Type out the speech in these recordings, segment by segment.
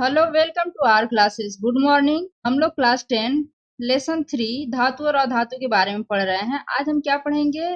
Hello, welcome to our classes. Good morning. हम लोग class 10 lesson 3 धातु और अधातु के बारे में पढ़ रहे हैं। आज हम क्या पढ़ेंगे?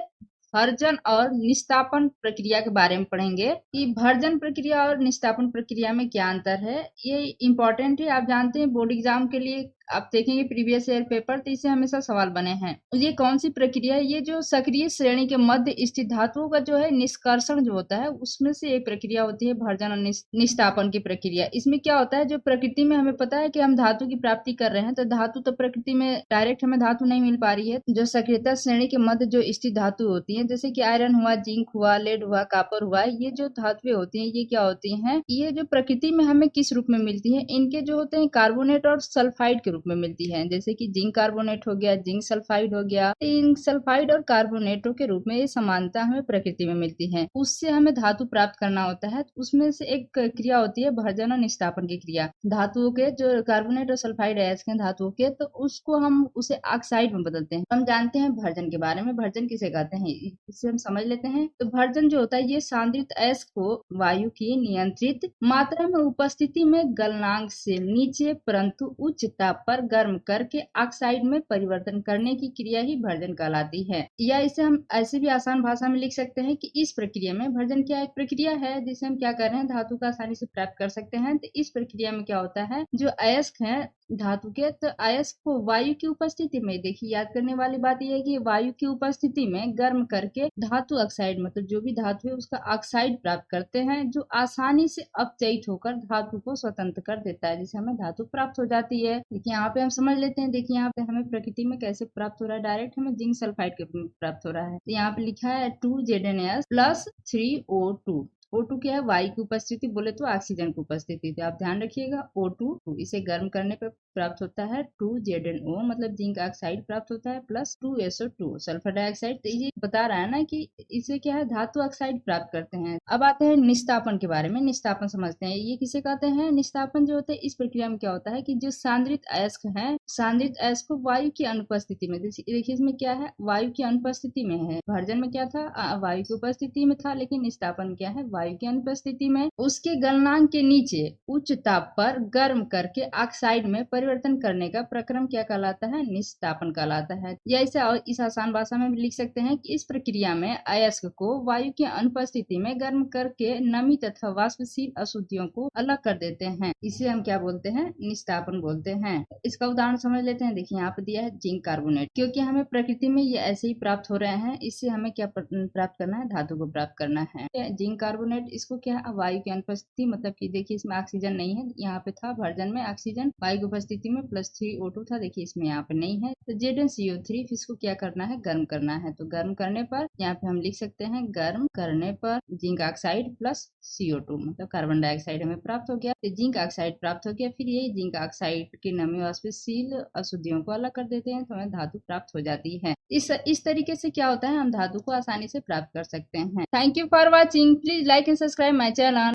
भर्जन और निस्तापन प्रक्रिया के बारे में पढ़ेंगे कि भर्जन प्रक्रिया और निस्तापन प्रक्रिया में क्या अंतर है। ये इम्पोर्टेंट है। आप जानते हैं बोर्ड एग्जाम के लिए आप देखेंगे प्रीवियस ईयर पेपर, तो इससे हमेशा सवाल बने हैं। ये कौन सी प्रक्रिया है? ये जो सक्रिय श्रेणी के मध्य स्थित धातुओं का जो है निष्कर्षण जो होता है, उसमें से एक प्रक्रिया होती है भर्जन और निस्तापन की प्रक्रिया। इसमें क्या होता है, जो प्रकृति में हमें पता है कि हम धातु की प्राप्ति कर रहे हैं, तो धातु तो प्रकृति में डायरेक्ट हमें धातु नहीं मिल पा रही है। जो सक्रियता श्रेणी के मध्य जो स्थित धातु होती है, जैसे कि आयरन हुआ, जिंक हुआ, लेड हुआ, कॉपर हुआ, ये जो धातुएं होती हैं, ये क्या होती हैं? ये जो प्रकृति में हमें किस रूप में मिलती है? इनके जो होते हैं कार्बोनेट और सल्फाइड के रूप में मिलती है। जैसे कि जिंक कार्बोनेट हो गया, जिंक सल्फाइड हो गया। इन सल्फाइड और कार्बोनेटों के रूप में ये समानता हमें प्रकृति में मिलती है। उससे हमें धातु प्राप्त करना होता है। उसमें से एक क्रिया होती है भर्जन और निस्तापन की क्रिया। धातुओं के जो कार्बोनेट और सल्फाइड अयस्क हैं धातुओं के, तो उसको हम उसे ऑक्साइड में बदलते हैं। हम जानते हैं भर्जन के बारे में। भर्जन किसे कहते हैं, इससे हम समझ लेते हैं। तो भर्जन जो होता है, ये सांद्रित अयस्क को वायु की नियंत्रित मात्रा में उपस्थिति में गलनांक से नीचे परंतु उच्च ताप पर गर्म करके ऑक्साइड में परिवर्तन करने की क्रिया ही भर्जन कहलाती है। या इसे हम ऐसे भी आसान भाषा में लिख सकते हैं कि इस प्रक्रिया में भर्जन क्या एक प्रक्रिया है जिसे हम क्या कर रहे हैं, धातु का आसानी से प्राप्त कर सकते हैं। तो इस प्रक्रिया में क्या होता है, जो अयस्क है धातु के, तो अयस्क को वायु की उपस्थिति में, देखिए याद करने वाली बात यह है कि वायु की उपस्थिति में गर्म करके धातु ऑक्साइड, मतलब जो भी धातु है उसका ऑक्साइड प्राप्त करते हैं, जो आसानी से अपचयित होकर धातु को स्वतंत्र कर देता है, जिससे हमें धातु प्राप्त हो जाती है। देखिए यहाँ पे हम समझ लेते हैं। देखिए यहाँ पे हमें प्रकृति में कैसे प्राप्त हो रहा है, डायरेक्ट हमें जिंक सल्फाइड के रूप में प्राप्त हो रहा है। तो यहाँ पे लिखा है 2ZnS प्लस 3O2। O2 क्या है? वायु की उपस्थिति, बोले तो ऑक्सीजन की उपस्थिति। तो आप ध्यान रखिएगा O2 इसे गर्म करने पर प्राप्त होता है 2ZnO, मतलब जिंक ऑक्साइड प्राप्त होता है, प्लस 2SO2 सल्फर डाइऑक्साइड। तो ये बता रहा है ना कि इसे क्या है, धातु ऑक्साइड प्राप्त करते हैं। अब आते हैं निस्तापन के बारे में। निस्तापन समझते हैं, ये किसे कहते हैं? निस्तापन जो होता है, इस प्रक्रिया में क्या होता है कि जो सांद्रित अयस्क है, सांद्रित अयस्क को वायु की अनुपस्थिति में, देखिए इसमें क्या है, वायु की अनुपस्थिति में है। भर्जन में क्या था, वायु की उपस्थिति में था, लेकिन निस्तापन क्या है, वायु की अनुपस्थिति में उसके गलनांक के नीचे उच्च ताप पर गर्म करके ऑक्साइड में परिवर्तन करने का प्रक्रम क्या कहलाता है? निस्तापन कहलाता है। या इसे इस आसान भाषा में भी लिख सकते हैं कि इस प्रक्रिया में अयस्क को वायु की अनुपस्थिति में गर्म करके नमी तथा वाष्पशील अशुद्धियों को अलग कर देते हैं। इसे हम क्या बोलते हैं? निस्तापन बोलते हैं। इसका उदाहरण समझ लेते हैं। देखिए यहाँ पे दिया है जिंक कार्बोनेट, क्योंकि हमें प्रकृति में ये ऐसे ही प्राप्त हो रहे हैं, इससे हमें क्या प्राप्त करना है? धातु को प्राप्त करना है। जिंक कार्बोनेट, इसको क्या है, वायु की अनुपस्थिति, मतलब कि देखिए इसमें ऑक्सीजन नहीं है, यहाँ पे था भर्जन में ऑक्सीजन, वायु की उपस्थिति में प्लस 3O2 था, देखिए इसमें यहाँ पे नहीं है। तो ZnCO3 इसको क्या करना है? गर्म करना है। तो गर्म करने पर यहाँ पे हम लिख सकते हैं, गर्म करने पर जिंक ऑक्साइड प्लस CO2, मतलब कार्बन डाइऑक्साइड हमें प्राप्त हो गया। तो जिंक ऑक्साइड प्राप्त हो गया। फिर ये जिंक ऑक्साइड की नमी वाष्पशील अशुद्धियों को अलग कर देते हैं, तो हमें धातु प्राप्त हो जाती है। इस तरीके से क्या होता है, हम धातु को आसानी से प्राप्त कर सकते हैं। Thank you for watching. Please like and subscribe my channel.